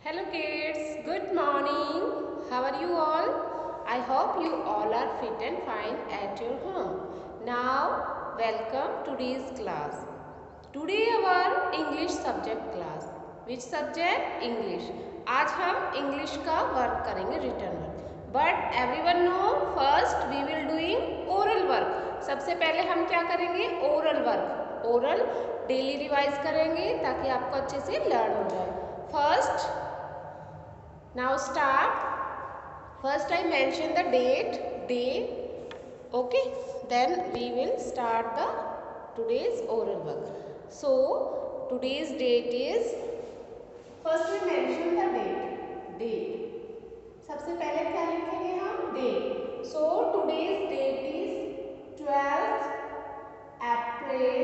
Hello kids, good morning. How are you all? I hope you all are fit and fine at your home. Now, welcome today's class. Today our English subject class. Which subject? English. आज हम English का work करेंगे written work. But everyone know first we will doing oral work. सबसे पहले हम क्या करेंगे? Oral work. Oral daily revise करेंगे ताकि आपको अच्छे से लर्न हो जाए. First, now start. First I mention the date, day. Okay, then we will start the today's oral work. So today's date is, first we mention the date. सबसे पहले क्या लिखेंगे हम? Date. So today's date is 12th April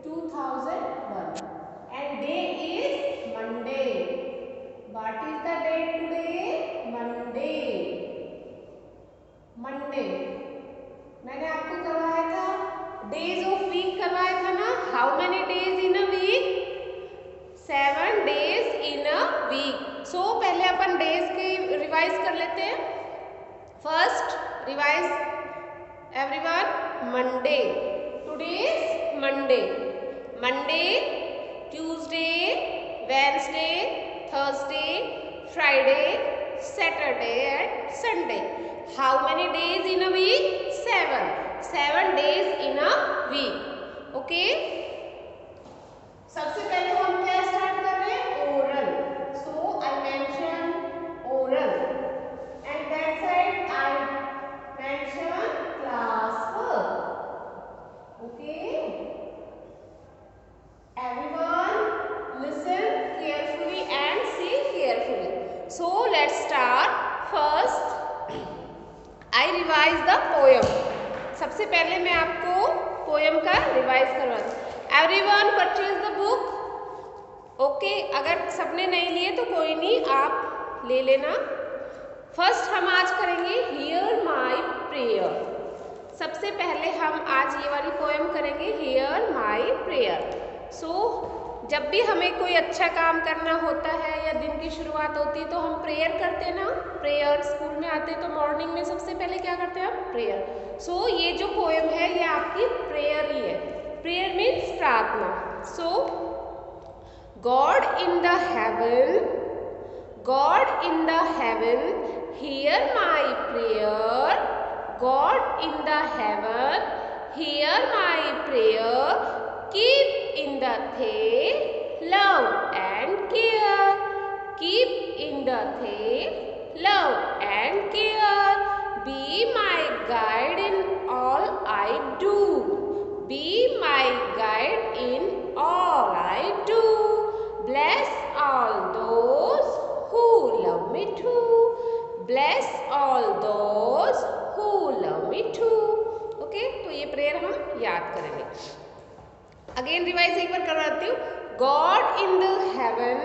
2001 and day is Monday. What is the date today? Monday. मैंने आपको करवाया था days of week करवाया था ना. How many days in a week? 7 days in a week. So पहले अपन days के रिवाइज कर लेते हैं. First revise everyone. Monday. Today's Monday. Monday, Tuesday, Wednesday, Thursday, Friday, Saturday and Sunday. How many days in a week? 7. 7 days in a week. Okay? सबसे पहले हम क्या स्टार्ट कर रहे हैं? Oral. So I mention oral. And that side I mention class work. Okay? Everyone listen carefully and see carefully. So let's start. First I revise the poem. सबसे पहले मैं आपको पोएम का रिवाइज करवा दूँ. Everyone purchase the book. Okay, अगर सबने नहीं लिए तो कोई नहीं, आप ले लेना. फर्स्ट हम आज करेंगे Hear My Prayer. सबसे पहले हम आज ये वाली पोएम करेंगे Hear My Prayer. सो जब भी हमें कोई अच्छा काम करना होता है या दिन की शुरुआत होती है तो हम प्रेयर करते हैं ना. प्रेयर स्कूल में आते हैं तो मॉर्निंग में सबसे पहले क्या करते हैं हम? प्रेयर. सो ये जो पोएम है ये आपकी प्रेयर ही है. प्रेयर मीन्स प्रार्थना. So God in the heaven hear my prayer. God in the heaven hear my prayer. Keep in the faith, love and care. Keep in the faith, love and care. Be my guide in all I do. Be my guide in all I do. Bless all those who love me too. Bless all those who love me too. Okay, तो ये prayer हम याद करेंगे. Again revise एक बार करवाती हूँ. God in the heaven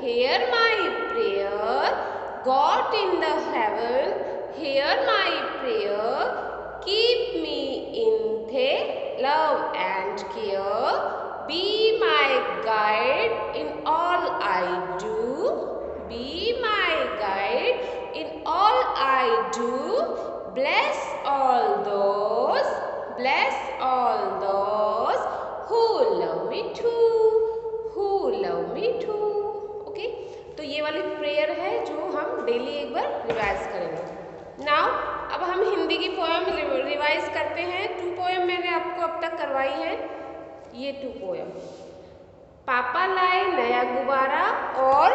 hear my prayer. God in the heaven hear my prayer. Keep me in the love and care. Be my guide in all I do. Be my guide in all I do. Bless all those who love me too. Okay, तो ये वाली prayer है जो हम daily एक बार revise करेंगे. Now अब हम हिंदी की पोएम रिवाइज करते हैं. 2 पोएम मैंने आपको अब तक करवाई है. ये 2 पोएम. पापा लाए नया गुब्बारा और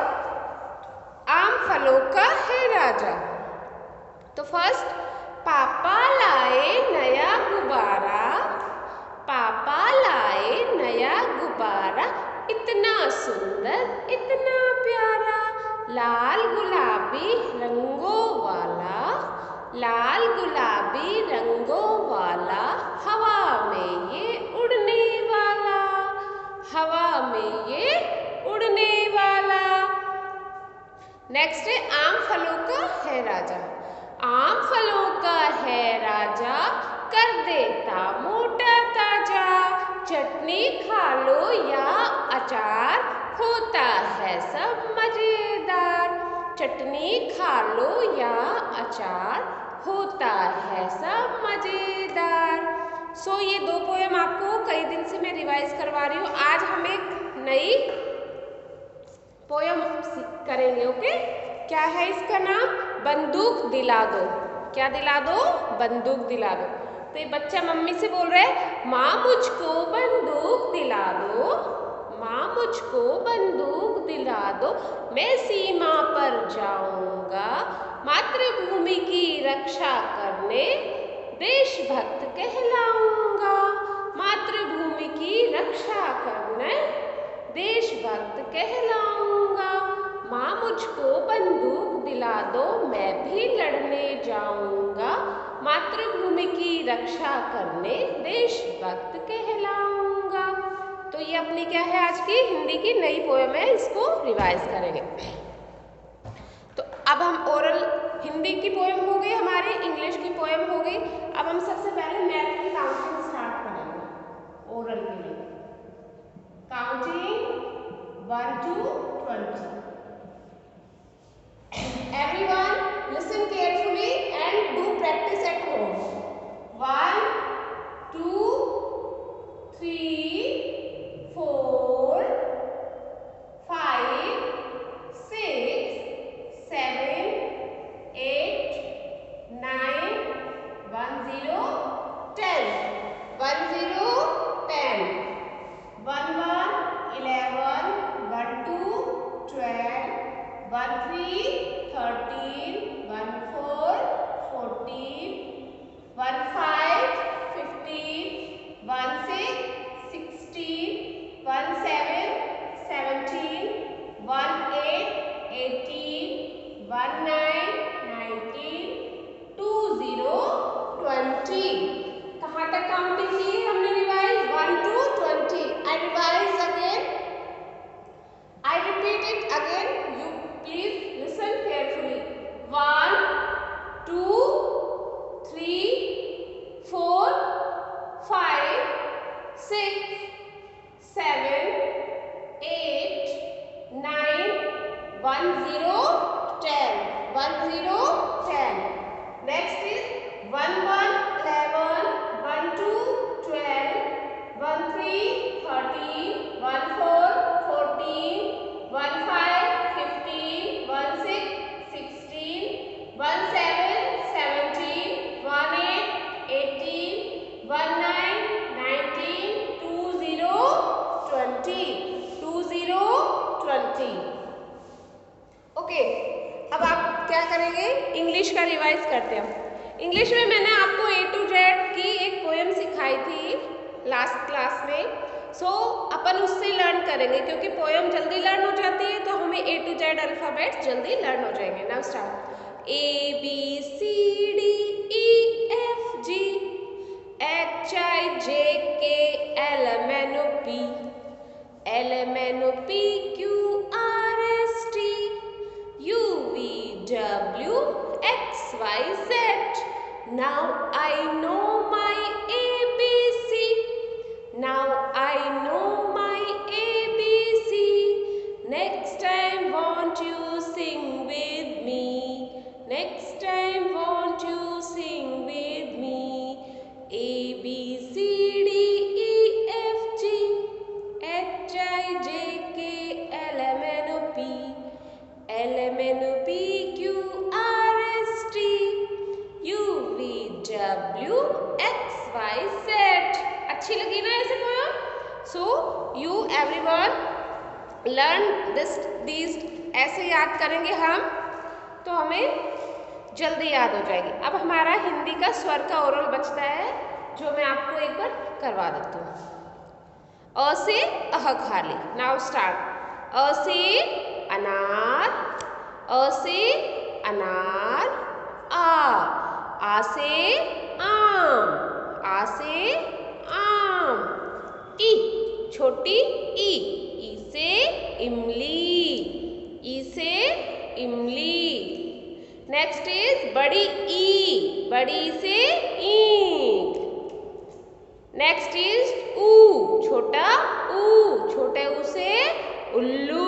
आम फलों का है राजा. तो फर्स्ट, पापा लाए नया गुब्बारा. पापा लाए नया गुब्बारा. इतना सुंदर इतना प्यारा. लाल गुलाबी रंगों वाला. लाल गुलाबी रंगों वाला. हवा में ये उड़ने वाला. हवा में ये उड़ने वाला. नेक्स्ट है आम फलों का है राजा. आम फलों का है राजा. कर देता मोटा ताजा. चटनी खा लो या अचार. होता है सब मजेदार. चटनी खा लो या अचार, होता है सब मजेदार। सो ये दो पोएम आपको कई दिन से मैं रिवाइज करवा रही हूँ। आज हम एक नई पोएम करेंगे। ओके, क्या है इसका नाम? बंदूक दिला दो। क्या दिला दो? बंदूक दिला दो। तो ये बच्चा मम्मी से बोल रहा है, माँ मुझको बंदूक दिला दो, माँ मुझको बंदूक दिला दो, मैं सीमा पर जाऊंगा मातृभूमि की रक्षा करने, देशभक्त कहलाऊंगा। मातृभूमि की रक्षा करने देशभक्त कहलाऊंगा। माँ मुझको बंदूक दिला दो, मैं भी लड़ने जाऊंगा मातृभूमि की रक्षा करने, देशभक्त कहलाऊंगा। तो ये अपनी क्या है, आज की हिंदी की नई पोएम है, इसको रिवाइज करेंगे। तो अब हम ओरल हिंदी की पोएम हो गई, हमारी इंग्लिश की पोएम हो गई। अब हम सबसे पहले मैथ की काउंटिंग स्टार्ट करेंगे ओरल के लिए। Counting 1 to 20. Everyone listen carefully and do practice at home. 1, 2, 3, 4, 5, 6, 7, 8, 9, 1, 0, 10. 1, 0, 10. 1, 1, 11, 1, 2, 12, 1, 3, 13, 1, 4, 14, 1, 5, 15, 1, 6, 16, 1, 7, 17, 1, 8, 18, 1, 9, 19, 2, 0, 20. कहाँ तक काउंटिंग की है हमने revise? 1 to 20. I revise again. I repeat it again. You please listen carefully. 1, 2, 3, 4, 5, 6, 7, 8, 9, 1, 0, 10. 1, 0, 10. Next is 1, 1, 11, 1, 2, 12, 1, 3, 13, 1, 4, 14, 1, 5, 15, 1, 6, 16, 1, 7, 17, 1, 8, 18, 1, 9, 19, 2, 0, 20. 2, 0, 20. Okay, अब आप क्या करेंगे? इंग्लिश का रिवाइज करते हैं। इंग्लिश में मैंने आपको A to Z की एक पोएम सिखाई थी लास्ट क्लास में। सो अपन उससे लर्न करेंगे, क्योंकि पोएम जल्दी लर्न हो जाती है तो हमें A to Z अल्फ़ाबेट जल्दी लर्न हो जाएंगे। Now start. A B C D E F G H I J K L M N O P L M N O P Q R S T U V W X Y Z. Now I know my ABC. Now I know my ABC. Next time won't you sing with me? Next time won't you sing with me? A B C D E F G H I J K L M N O P L M N O P Q R S T U V W X Y Z. अच्छी लगी ना ऐसे poem? So you everyone learn these ऐसे याद करेंगे हम तो हमें जल्दी याद हो जाएगी। अब हमारा हिंदी का स्वर का ओरल बचता है, जो मैं आपको एक बार करवा देती हूँ। अ से अह खाली। Now start. अ से अनार, अ से अनार, आ से आम, आ से आम, ई छोटी ई से इमली, ई से इमली। नेक्स्ट इज बड़ी ई से ईंट। नेक्स्ट इज ऊ छोटा ऊ, छोटे ऊ से उल्लू।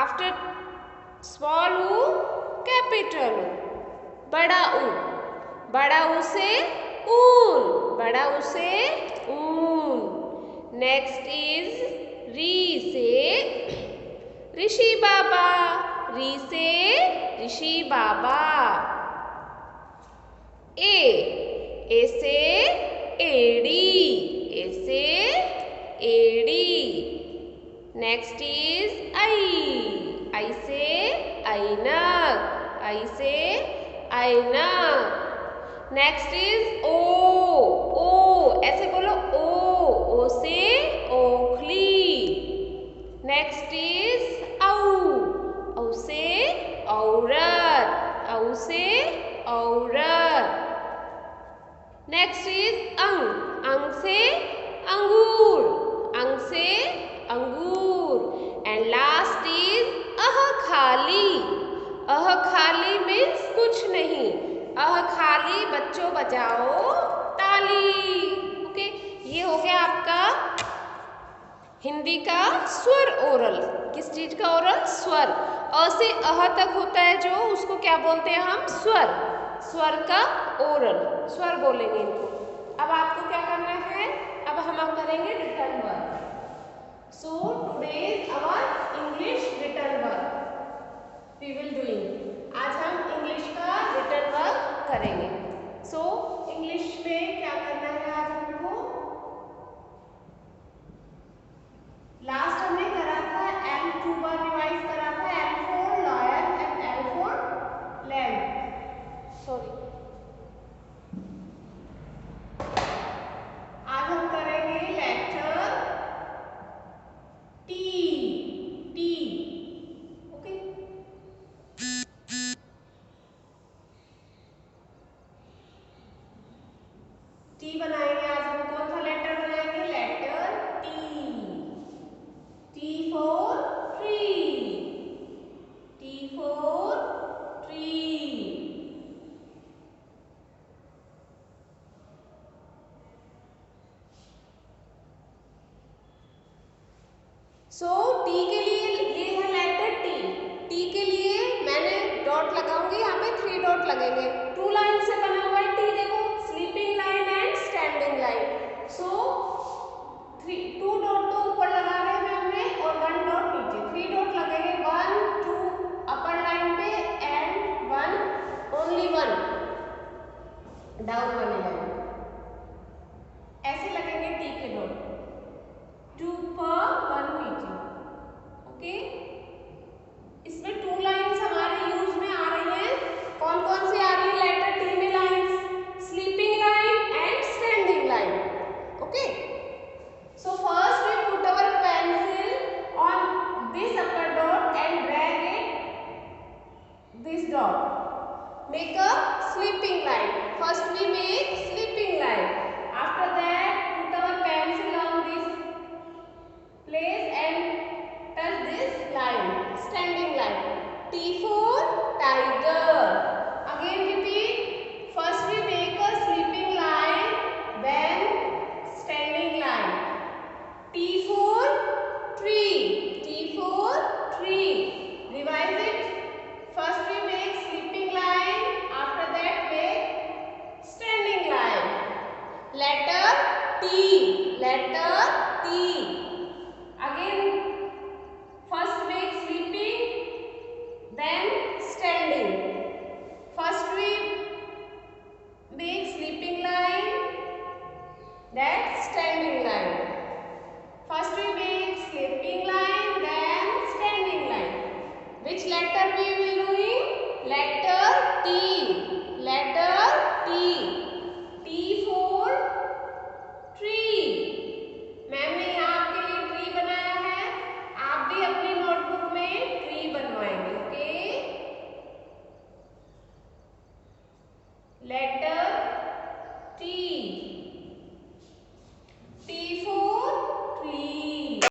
आफ्टर बड़ा ऊ, बड़ा ऊ से ऊन, बड़ा ऊ से ऊन। नेक्स्ट इज री से ऋषि बाबा, री से ऋषि बाबा। ए से एड़ी, ए से एड़ी। नेक्स्ट इज आई से ऐनक, आई से ऐनक। नेक्स्ट इज ओ ऐसे बोलो ओ से ओखली। नेक्स्ट इज औ से औरत, औ से औरत। नेक्स्ट इज अंग से अंगूर, अंग से अंगूर। एंड लास्ट इज खाली मीन्स कुछ नहीं। खाली बच्चों बजाओ ताली। ओके, ये हो गया आपका हिंदी का स्वर ओरल। किस चीज का ओरल? स्वर। अ से अह तक होता है जो, उसको क्या बोलते हैं हम? स्वर। स्वर का ओरल, स्वर बोलेंगे इनको। अब आपको क्या करना है? अब हम करेंगे written work. So today is our English written work we will doing. आज हम इंग्लिश का रिटर्न वर्क करेंगे। सो इंग्लिश में क्या करना है आज हमको? लास्ट हमने करा था एल 2 बार रिवाइज करा था, L for lion and L for land. Sorry, आज हम करेंगे letter T. T, okay. T बनाएंगे आज हम। कौन सा लेटर बनाएंगे? Letter T. T for tree, T for tree. So T के लिए ये है लेटर टी। टी के लिए मैंने डॉट लगाऊंगी, यहाँ पे 3 डॉट लगेंगे। 2 लाइन से बना हुआ है टी, देखो, sleeping line and standing line. So 2 dot तो ऊपर लगा रहे हैं हमने और 1 डॉट नीचे। 3 डॉट लगेंगे, 1 2 अपर लाइन पे एंड 1 ओनली 1 डाउन वाली लाइन। ऐसे लगेंगे टी के डॉट, 2 ऊपर 1 नीचे। ओके, इसमें 2 लाइन्स हमारे यूज में आ रही हैं। कौन कौन सी आ रही है लेटर टी में lines? Sleeping line and standing line. Okay, so first we put our pencil on this upper dot and drag it this dot, make a sleeping line. First we make sleeping line, after that put our pencil on this place and touch this line, standing line. T for tiger. Again repeat, first we make a sleeping line, then standing line. T for tree, T for tree. Revise it. First we make sleeping line, after that make standing line. Letter T, letter T. Again, first make sleeping, then standing. First we make sleeping line, then standing line. First we make sleeping line, then standing line. Which letter we